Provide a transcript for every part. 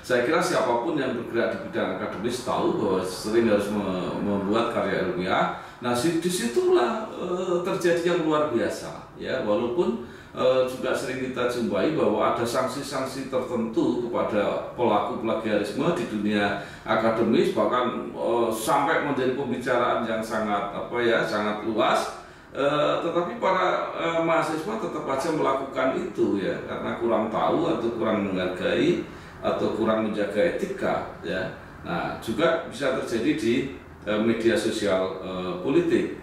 Saya kira siapapun yang bergerak di bidang akademis tahu bahwa sering harus membuat karya ilmiah. Nah, disitulah terjadi yang luar biasa, ya. Walaupun juga sering kita jumpai bahwa ada sanksi-sanksi tertentu kepada pelaku plagiarisme di dunia akademis, bahkan sampai menjadi pembicaraan yang sangat sangat luas. Tetapi para mahasiswa tetap aja melakukan itu, ya, karena kurang tahu atau kurang menghargai atau kurang menjaga etika, ya. Nah, juga bisa terjadi di media sosial politik.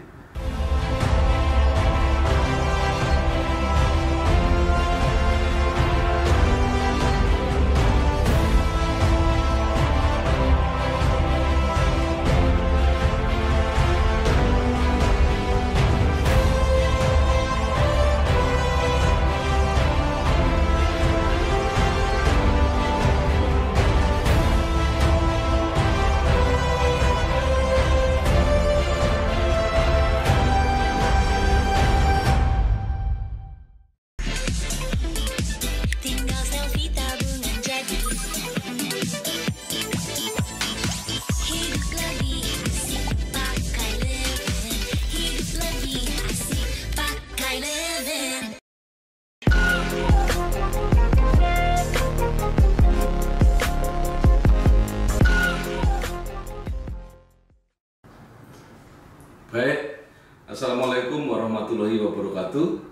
Baik, Assalamualaikum warahmatullahi wabarakatuh.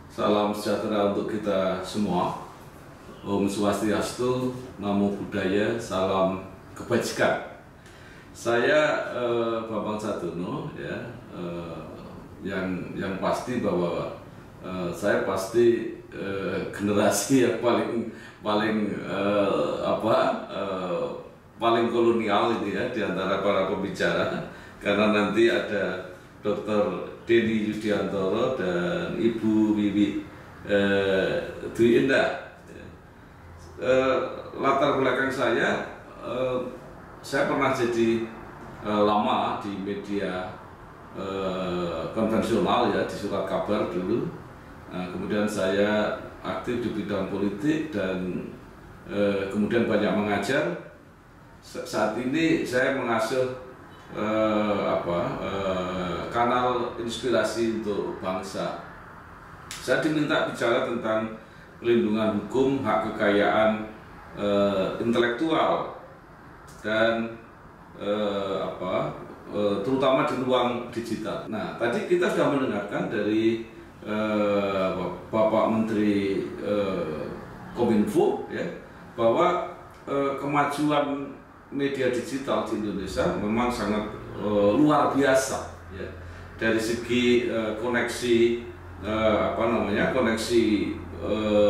Salam sejahtera untuk kita semua. Om Swastiastu, Namo Buddhaya, salam kebajikan. Saya Bambang Sadono, ya, yang pasti bahwa saya pasti generasi yang paling kolonial ini, ya, di antara para pembicara. Karena nanti ada Dr. Denny Yudiantoro dan Ibu Wiwi Dwi Indah. Latar belakang saya pernah jadi lama di media konvensional, ya, di surat kabar dulu. Nah, kemudian saya aktif di bidang politik dan kemudian banyak mengajar. Saat ini saya mengasuh kanal inspirasi untuk bangsa. Saya diminta bicara tentang perlindungan hukum, hak kekayaan intelektual, dan terutama di ruang digital. Nah, tadi kita sudah mendengarkan dari Bapak Menteri Kominfo, ya, bahwa kemajuan media digital di Indonesia memang sangat luar biasa, ya. Dari segi koneksi koneksi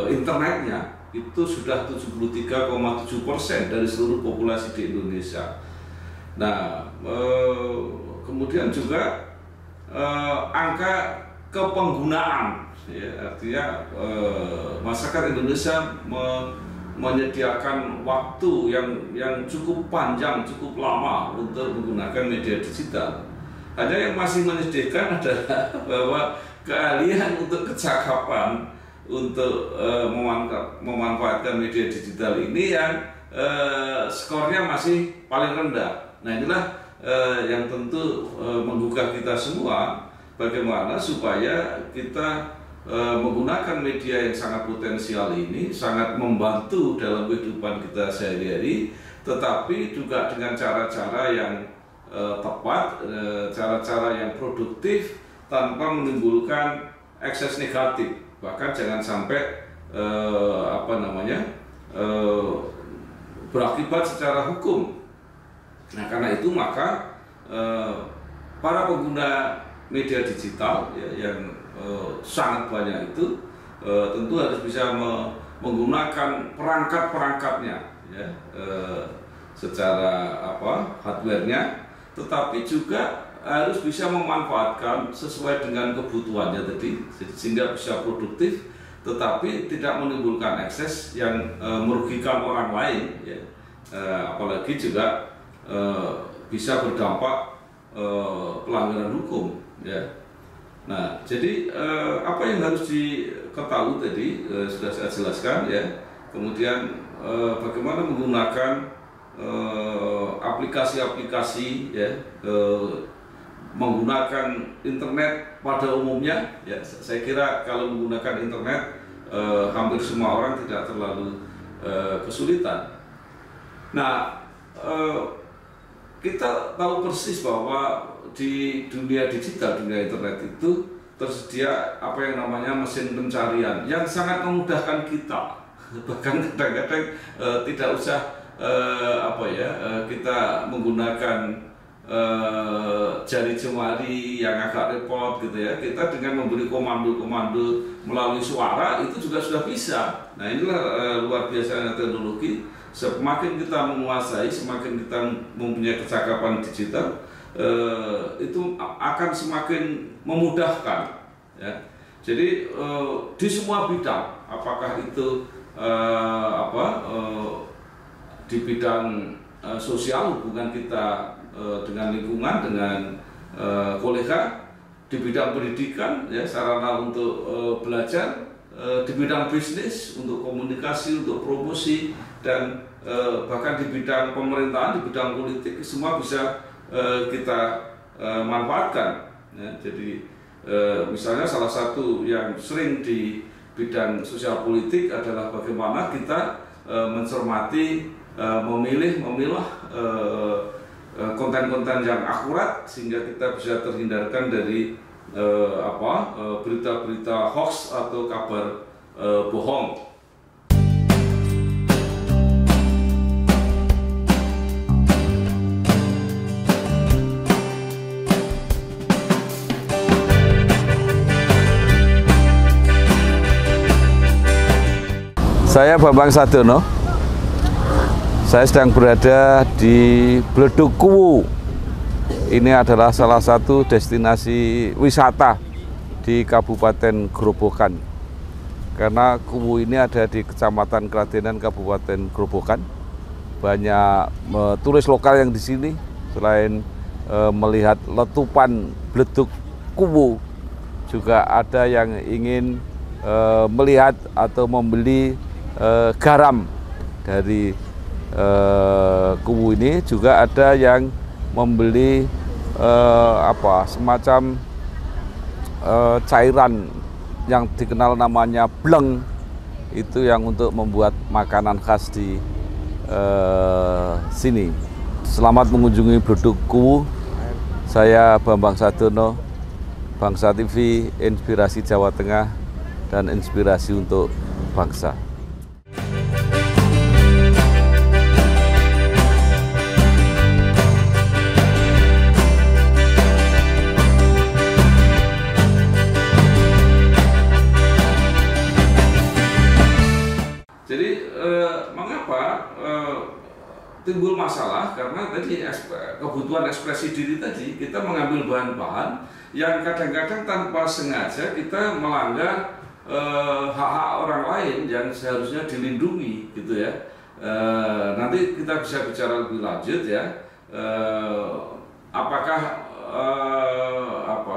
internetnya itu sudah 73,7% dari seluruh populasi di Indonesia. Nah, kemudian juga angka kepenggunaan, ya, artinya masyarakat Indonesia menyediakan waktu yang cukup panjang, cukup lama untuk menggunakan media digital. Hanya yang masih menyedihkan adalah bahwa keahlian untuk kecakapan untuk memanfaatkan media digital ini yang skornya masih paling rendah. Nah, inilah yang tentu menggugah kita semua, bagaimana supaya kita menggunakan media yang sangat potensial ini, sangat membantu dalam kehidupan kita sehari-hari, tetapi juga dengan cara-cara yang tepat, cara-cara yang produktif tanpa menimbulkan ekses negatif. Bahkan jangan sampai berakibat secara hukum. Nah, karena itu maka para pengguna media digital, ya, yang sangat banyak itu tentu harus bisa menggunakan perangkat-perangkatnya, ya, secara hardware-nya, tetapi juga harus bisa memanfaatkan sesuai dengan kebutuhannya tadi, sehingga bisa produktif tetapi tidak menimbulkan ekses yang merugikan orang lain, ya. Apalagi juga bisa berdampak pelanggaran hukum, ya. Nah, jadi apa yang harus diketahui tadi sudah saya jelaskan, ya. Kemudian bagaimana menggunakan aplikasi-aplikasi ya, menggunakan internet pada umumnya ya. Saya kira kalau menggunakan internet hampir semua orang tidak terlalu kesulitan. Nah, kita tahu persis bahwa di dunia digital, dunia internet itu tersedia apa yang namanya mesin pencarian yang sangat memudahkan kita. Bahkan kadang-kadang tidak usah kita menggunakan jari jemari yang agak repot gitu ya. Kita dengan memberi komando-komando melalui suara itu juga sudah bisa. Nah, inilah luar biasanya teknologi. Semakin kita menguasai, semakin kita mempunyai kecakapan digital, itu akan semakin memudahkan ya. Jadi di semua bidang, apakah itu di bidang sosial, hubungan kita dengan lingkungan, dengan kolega, di bidang pendidikan ya, sarana untuk belajar, di bidang bisnis untuk komunikasi, untuk promosi, dan bahkan di bidang pemerintahan, di bidang politik, semua bisa kita manfaatkan ya. Jadi misalnya salah satu yang sering di bidang sosial politik adalah bagaimana kita mencermati, memilah konten-konten yang akurat sehingga kita bisa terhindarkan dari berita-berita hoax atau kabar bohong. Saya Bambang Sadono. Saya sedang berada di Bledug Kuwu. Ini adalah salah satu destinasi wisata di Kabupaten Grobogan. Karena Kuwu ini ada di Kecamatan Kradenan, Kabupaten Grobogan. Banyak turis lokal yang di sini, selain melihat letupan Bledug Kuwu, juga ada yang ingin melihat atau membeli garam dari Kuwu ini. Juga ada yang membeli semacam cairan yang dikenal namanya bleng, itu yang untuk membuat makanan khas di sini. Selamat mengunjungi Bledug Kuwu. Saya Bambang Sadono, Bangsa TV, inspirasi Jawa Tengah dan inspirasi untuk bangsa. Jadi mengapa timbul masalah? Karena tadi kebutuhan ekspresi diri tadi, kita mengambil bahan-bahan yang kadang-kadang tanpa sengaja kita melanggar hak-hak orang lain yang seharusnya dilindungi gitu ya. Nanti kita bisa bicara lebih lanjut ya. Apakah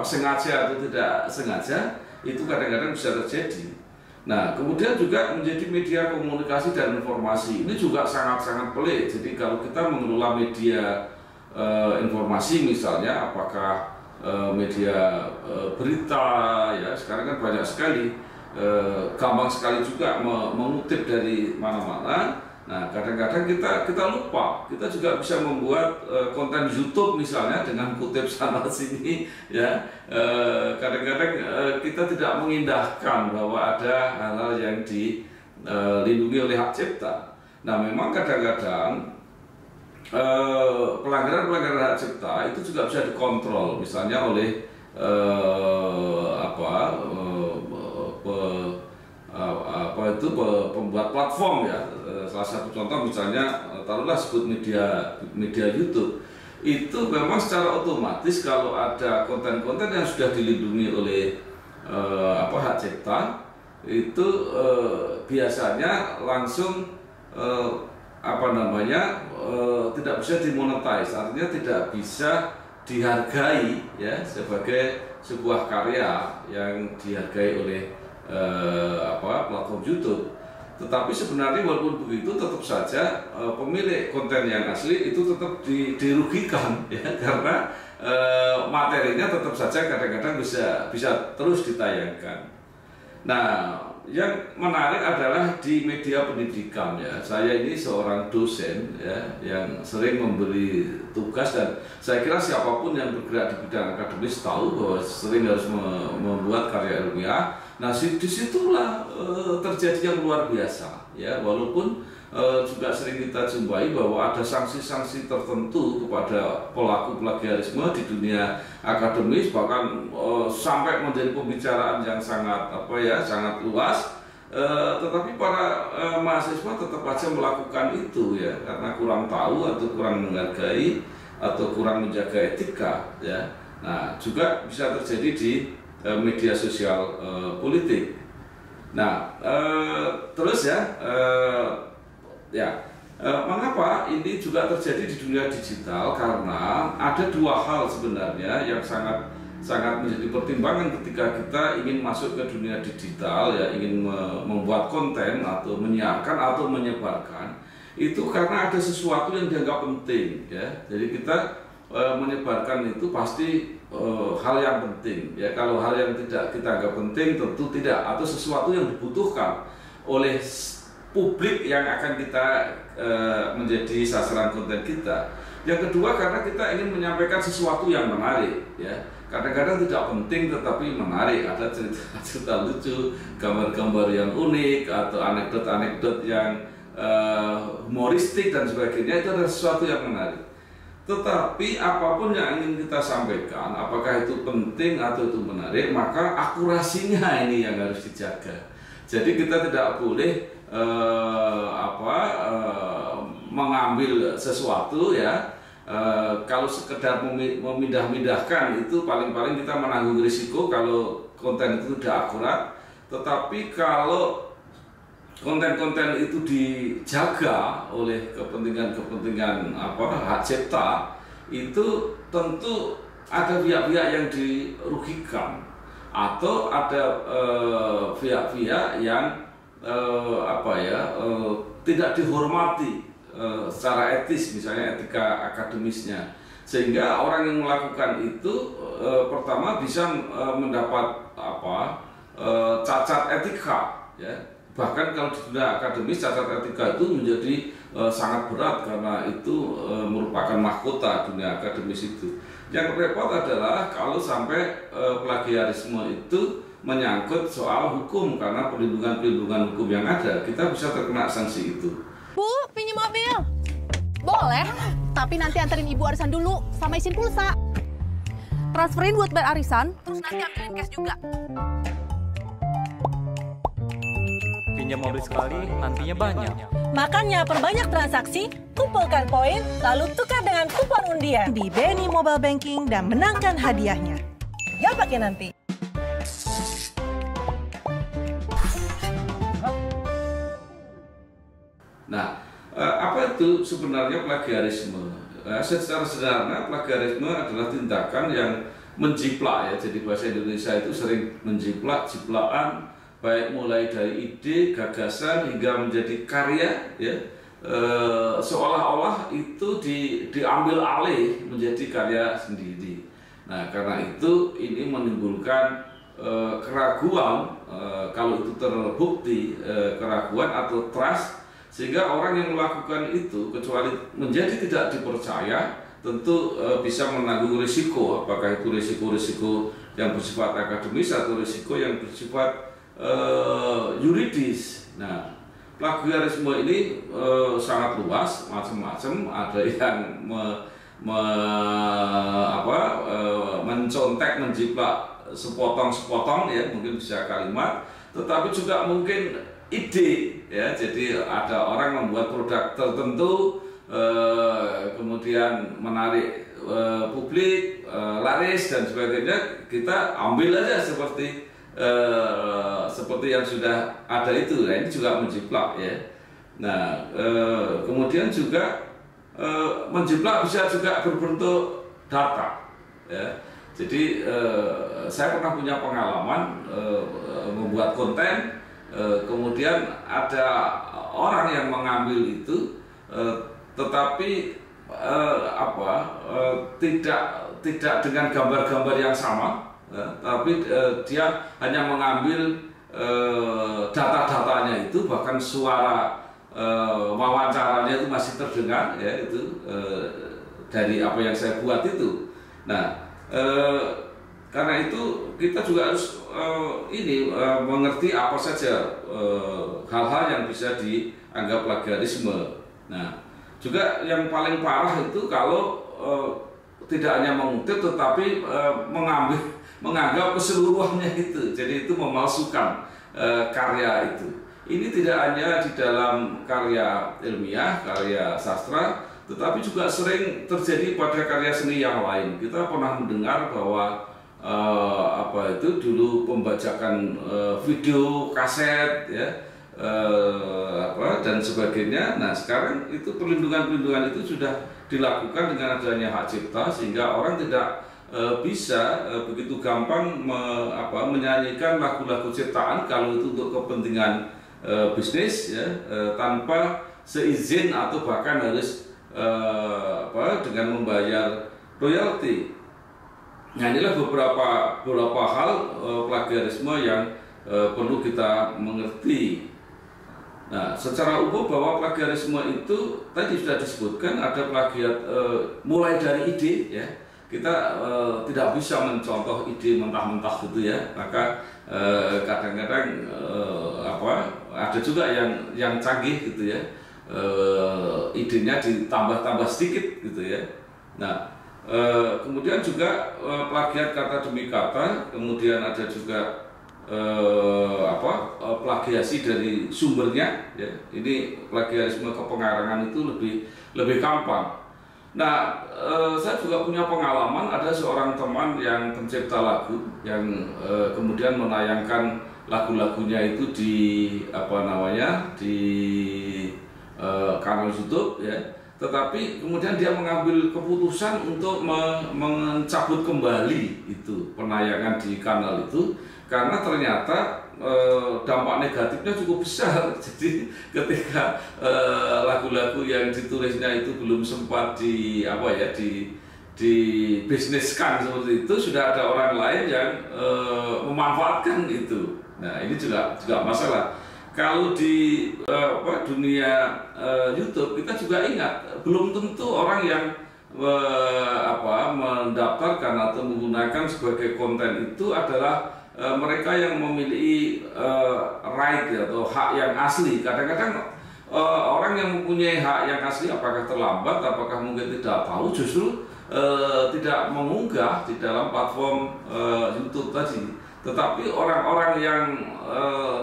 sengaja atau tidak sengaja, itu kadang-kadang bisa terjadi. Nah, kemudian juga menjadi media komunikasi dan informasi ini juga sangat-sangat pelik. Jadi kalau kita mengelola media informasi misalnya, apakah media berita ya, sekarang kan banyak sekali, gampang sekali juga mengutip dari mana-mana. Nah, kadang-kadang kita lupa, kita juga bisa membuat konten YouTube misalnya dengan kutip sana sini ya. Kadang-kadang kita tidak mengindahkan bahwa ada hal-hal yang dilindungi oleh hak cipta. Nah, memang kadang-kadang pelanggaran-pelanggaran hak cipta itu juga bisa dikontrol, misalnya oleh pembuat platform ya. Salah satu contoh misalnya taruhlah sebut media YouTube, itu memang secara otomatis kalau ada konten-konten yang sudah dilindungi oleh hak cipta, itu biasanya langsung tidak bisa dimonetize, artinya tidak bisa dihargai ya sebagai sebuah karya yang dihargai oleh platform YouTube. Tetapi sebenarnya walaupun begitu tetap saja pemilik konten yang asli itu tetap dirugikan ya, karena materinya tetap saja kadang-kadang bisa terus ditayangkan. Nah, yang menarik adalah di media pendidikan ya. Saya ini seorang dosen ya yang sering memberi tugas, dan saya kira siapapun yang bergerak di bidang akademis tahu bahwa sering harus membuat karya ilmiah. Nah, disitulah terjadi yang luar biasa ya, walaupun juga sering kita jumpai bahwa ada sanksi-sanksi tertentu kepada pelaku plagiarisme di dunia akademis, bahkan sampai menjadi pembicaraan yang sangat sangat luas. Tetapi para mahasiswa tetap saja melakukan itu ya, karena kurang tahu atau kurang menghargai atau kurang menjaga etika ya. Nah, juga bisa terjadi di media sosial politik. Nah, terus mengapa ini juga terjadi di dunia digital? Karena ada dua hal sebenarnya yang sangat menjadi pertimbangan ketika kita ingin masuk ke dunia digital ya, ingin membuat konten atau menyiarkan atau menyebarkan. Itu karena ada sesuatu yang dianggap penting ya. Jadi kita menyebarkan itu pasti hal yang penting ya. Kalau hal yang tidak kita anggap penting tentu tidak, atau sesuatu yang dibutuhkan oleh publik yang akan kita menjadi sasaran konten kita. Yang kedua, karena kita ingin menyampaikan sesuatu yang menarik ya. Kadang-kadang tidak penting tetapi menarik, ada cerita-cerita lucu, gambar-gambar yang unik atau anekdot-anekdot yang humoristik dan sebagainya, itu adalah sesuatu yang menarik. Tetapi apapun yang ingin kita sampaikan, apakah itu penting atau itu menarik, maka akurasinya ini yang harus dijaga. Jadi kita tidak boleh mengambil sesuatu ya, kalau sekedar memindah-mindahkan itu paling-paling kita menanggung risiko kalau konten itu tidak akurat. Tetapi kalau konten-konten itu dijaga oleh kepentingan hak cipta, itu tentu ada pihak-pihak yang dirugikan, atau ada pihak-pihak yang tidak dihormati secara etis, misalnya etika akademisnya, sehingga orang yang melakukan itu pertama bisa mendapat cacat etika ya. Bahkan kalau di dunia akademis cacat etika itu menjadi sangat berat, karena itu merupakan mahkota dunia akademis itu. Yang repot adalah kalau sampai plagiarisme itu menyangkut soal hukum, karena perlindungan hukum yang ada, kita bisa terkena sanksi itu. Bu, pinjam mobil? Boleh, tapi nanti anterin ibu arisan dulu sama isin pulsa. Transferin buat bayar arisan, terus nanti ambilin cash juga. Pinjam mobil sekali, nantinya banyak. Makanya perbanyak transaksi, kumpulkan poin, lalu tukar dengan kupon undian di BNI Mobile Banking dan menangkan hadiahnya. Gak pakai nanti. Nah, apa itu sebenarnya plagiarisme? Secara sederhana, plagiarisme adalah tindakan yang menjiplak ya. Jadi bahasa Indonesia itu sering menjiplak, jiplakan, baik mulai dari ide, gagasan hingga menjadi karya ya. Seolah-olah itu diambil alih menjadi karya sendiri. Nah, karena itu ini menimbulkan keraguan, kalau itu terbukti keraguan atau trust, sehingga orang yang melakukan itu kecuali menjadi tidak dipercaya, tentu bisa menanggung risiko, apakah itu risiko-risiko yang bersifat akademis atau risiko yang bersifat yuridis. Nah, plagiarisme ini sangat luas, macam-macam. Ada yang mencontek, menjiplak sepotong-sepotong ya, mungkin bisa kalimat, tetapi juga mungkin ide ya. Jadi ada orang membuat produk tertentu, kemudian menarik publik, laris dan sebagainya, kita ambil aja seperti yang sudah ada itu. Nah, ini juga menjiplak ya. Nah, kemudian juga menjiplak bisa juga berbentuk data ya. Jadi saya pernah punya pengalaman membuat konten Kemudian ada orang yang mengambil itu, tetapi tidak dengan gambar-gambar yang sama, tapi dia hanya mengambil data-datanya itu, bahkan suara wawancaranya itu masih terdengar, ya itu dari apa yang saya buat itu. Nah, karena itu kita juga harus mengerti apa saja hal-hal yang bisa dianggap plagiarisme. Nah, juga yang paling parah itu kalau tidak hanya mengutip tetapi menganggap keseluruhannya itu, jadi itu memalsukan karya itu. Ini tidak hanya di dalam karya ilmiah, karya sastra, tetapi juga sering terjadi pada karya seni yang lain. Kita pernah mendengar bahwa dulu pembajakan video, kaset, ya, dan sebagainya. Nah, sekarang itu perlindungan itu sudah dilakukan dengan adanya hak cipta, sehingga orang tidak bisa begitu gampang menyanyikan lagu-lagu ciptaan kalau itu untuk kepentingan bisnis, ya, tanpa seizin atau bahkan harus dengan membayar royalti. Nah, inilah beberapa hal plagiarisme yang perlu kita mengerti. Nah, secara umum bahwa plagiarisme itu tadi sudah disebutkan ada plagiat mulai dari ide, ya. Kita tidak bisa mencontoh ide mentah-mentah gitu, ya. Maka kadang-kadang ada juga yang canggih gitu, ya. Idenya ditambah-tambah sedikit gitu, ya. Nah, kemudian juga plagiat kata demi kata, kemudian ada juga plagiasi dari sumbernya, ya. Ini plagiarisme kepengarangan itu lebih gampang. Nah, saya juga punya pengalaman, ada seorang teman yang pencipta lagu yang kemudian menayangkan lagu-lagunya itu di kanal YouTube, ya. Tetapi kemudian dia mengambil keputusan untuk mencabut kembali itu penayangan di kanal itu, karena ternyata dampak negatifnya cukup besar. Jadi ketika lagu-lagu yang ditulisnya itu belum sempat dibisniskan seperti itu, sudah ada orang lain yang memanfaatkan itu. Nah, ini juga masalah. Kalau di dunia YouTube, kita juga ingat, belum tentu orang yang mendaftarkan atau menggunakan sebagai konten itu adalah mereka yang memiliki right atau hak yang asli. Kadang-kadang orang yang mempunyai hak yang asli, apakah terlambat, apakah mungkin tidak tahu, justru tidak mengunggah di dalam platform YouTube tadi. Tetapi orang-orang yang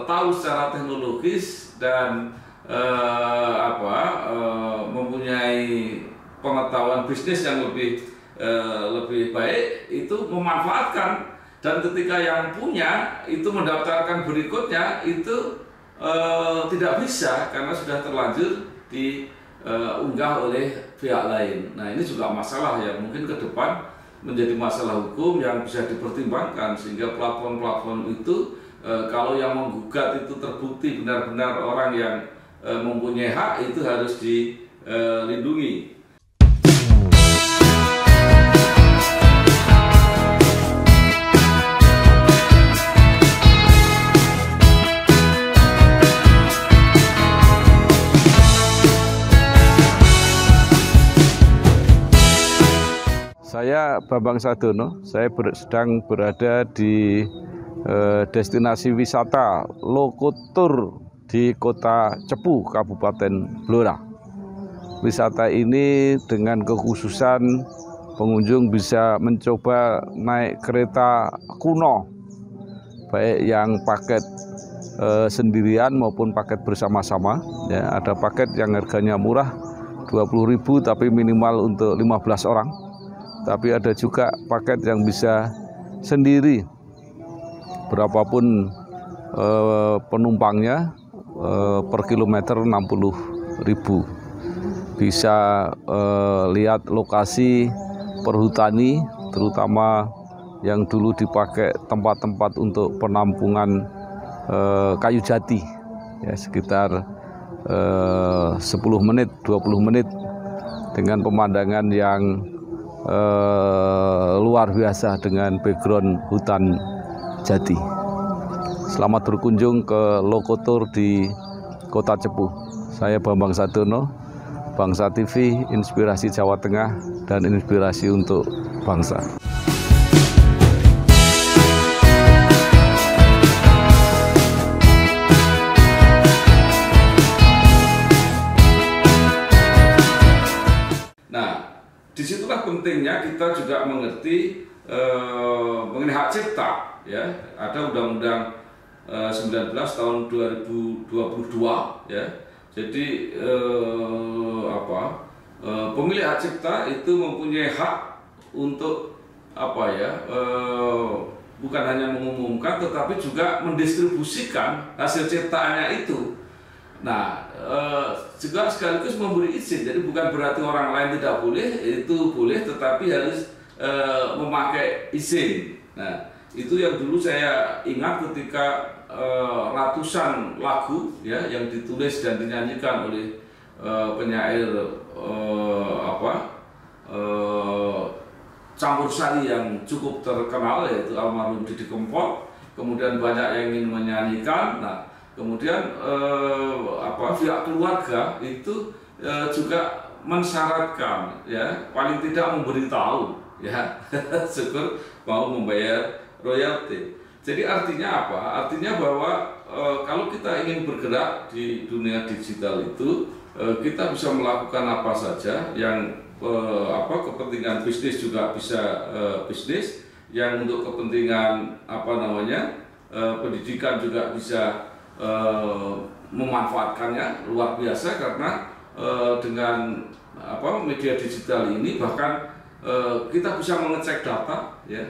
tahu secara teknologis dan mempunyai pengetahuan bisnis yang lebih baik itu memanfaatkan, dan ketika yang punya itu mendaftarkan berikutnya itu tidak bisa karena sudah terlanjur diunggah oleh pihak lain. Nah, ini juga masalah yang mungkin ke depan menjadi masalah hukum yang bisa dipertimbangkan, sehingga platform-platform itu kalau yang menggugat itu terbukti benar-benar orang yang mempunyai hak, itu harus dilindungi. Saya Bambang Sadono, saya sedang berada di destinasi wisata Lokotur di Kota Cepu, Kabupaten Blora. Wisata ini dengan kekhususan pengunjung bisa mencoba naik kereta kuno, baik yang paket sendirian maupun paket bersama-sama. Ya, ada paket yang harganya murah 20.000 tapi minimal untuk 15 orang. Tapi ada juga paket yang bisa sendiri, berapapun penumpangnya, per kilometer 60.000. Bisa lihat lokasi perhutani, terutama yang dulu dipakai tempat-tempat untuk penampungan kayu jati, ya sekitar 10 menit, 20 menit dengan pemandangan yang luar biasa dengan background hutan jati. Selamat berkunjung ke Lokotur di Kota Cepu. Saya Bambang Sadono, Bangsa TV, inspirasi Jawa Tengah dan inspirasi untuk bangsa. Nah, disitulah pentingnya kita juga mengerti mengenai hak cipta, ya. Ada Undang-Undang 19 tahun 2022, ya. Jadi pemilik hak cipta itu mempunyai hak untuk bukan hanya mengumumkan tetapi juga mendistribusikan hasil ciptaannya itu. Nah, juga sekaligus memberi izin. Jadi bukan berarti orang lain tidak boleh, itu boleh tetapi harus memakai izin. Nah, itu yang dulu saya ingat ketika ratusan lagu, ya, yang ditulis dan dinyanyikan oleh penyair campursari yang cukup terkenal, yaitu almarhum Didi Kempot. Kemudian banyak yang ingin menyanyikan. Nah, kemudian pihak keluarga itu juga mensyaratkan, ya, paling tidak memberitahu, ya, syukur mau membayar royalti. Jadi artinya apa? Artinya bahwa kalau kita ingin bergerak di dunia digital itu, kita bisa melakukan apa saja yang kepentingan bisnis juga bisa bisnis, yang untuk kepentingan pendidikan juga bisa memanfaatkannya luar biasa karena dengan media digital ini bahkan kita bisa mengecek data, ya.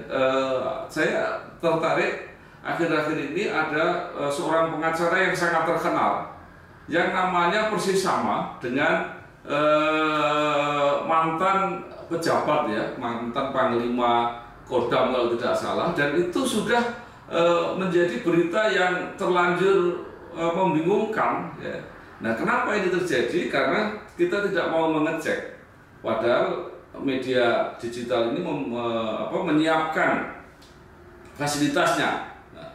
Saya tertarik akhir-akhir ini ada seorang pengacara yang sangat terkenal yang namanya persis sama dengan mantan pejabat, ya, mantan Panglima Kodam kalau tidak salah, dan itu sudah menjadi berita yang terlanjur membingungkan, ya. Nah, kenapa ini terjadi? Karena kita tidak mau mengecek, padahal media digital ini menyiapkan fasilitasnya. Nah,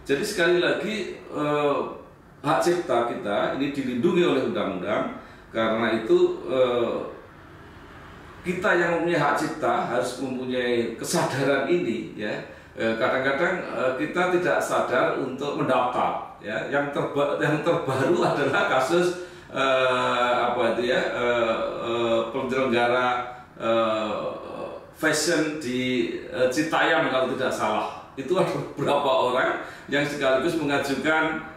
jadi sekali lagi hak cipta kita ini dilindungi oleh undang-undang. Karena itu kita yang mempunyai hak cipta harus mempunyai kesadaran ini, ya. Kadang-kadang kita tidak sadar untuk mendaftar, ya. Yang terbaru adalah kasus penyelenggara fashion di Citayam kalau tidak salah. Itu ada beberapa orang yang sekaligus mengajukan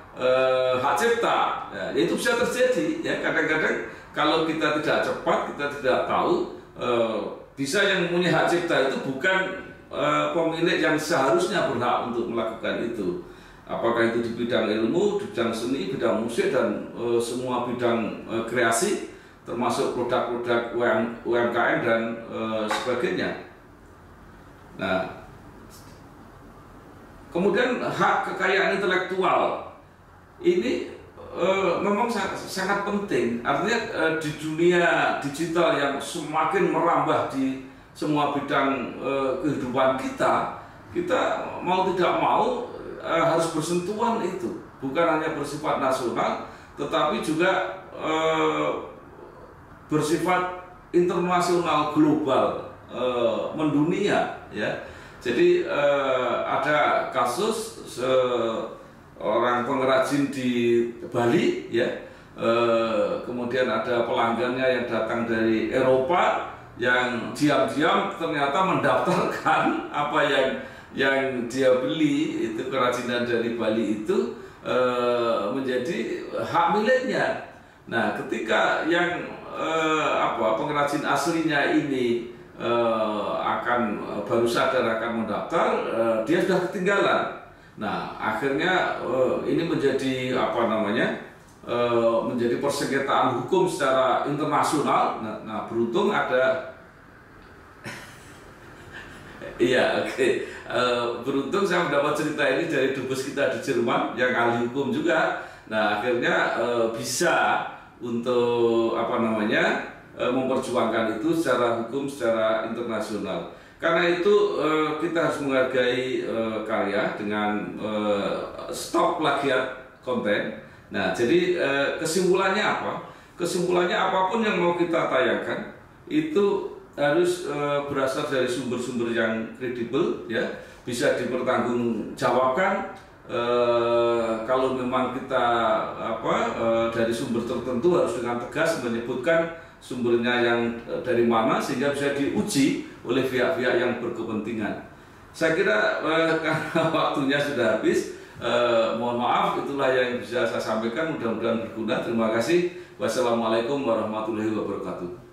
hak cipta, ya, itu bisa terjadi, ya. Kadang-kadang kalau kita tidak cepat, kita tidak tahu, bisa yang mempunyai hak cipta itu bukan pemilik yang seharusnya berhak untuk melakukan itu. Apakah itu di bidang ilmu, di bidang seni, bidang musik, dan semua bidang kreasi, termasuk produk-produk UMKM dan sebagainya. Nah, kemudian hak kekayaan intelektual ini memang sangat penting. Artinya di dunia digital yang semakin merambah di semua bidang kehidupan kita mau tidak mau harus bersentuhan itu. Bukan hanya bersifat nasional, tetapi juga bersifat internasional, global, mendunia, ya. Jadi ada kasus orang pengrajin di Bali, ya, kemudian ada pelanggannya yang datang dari Eropa yang diam-diam ternyata mendaftarkan apa yang dia beli, itu kerajinan dari Bali itu menjadi hak miliknya. Nah, ketika yang pengrajin aslinya ini baru sadar akan mendaftar, dia sudah ketinggalan. Nah, akhirnya ini menjadi menjadi persengketaan hukum secara internasional. Nah, beruntung ada Iya, oke. Beruntung saya mendapat cerita ini dari dubes kita di Jerman yang ahli hukum juga. Nah, akhirnya bisa untuk memperjuangkan itu secara hukum, secara internasional. Karena itu kita harus menghargai karya dengan stop plagiat konten. Nah, jadi kesimpulannya apa? Kesimpulannya apapun yang mau kita tayangkan itu harus berasal dari sumber-sumber yang kredibel, ya, bisa dipertanggungjawabkan. Kalau memang kita dari sumber tertentu harus dengan tegas menyebutkan sumbernya yang dari mana sehingga bisa diuji oleh pihak-pihak yang berkepentingan. Saya kira karena waktunya sudah habis, mohon maaf, itulah yang bisa saya sampaikan. Mudah-mudahan berguna. Terima kasih. Wassalamualaikum warahmatullahi wabarakatuh.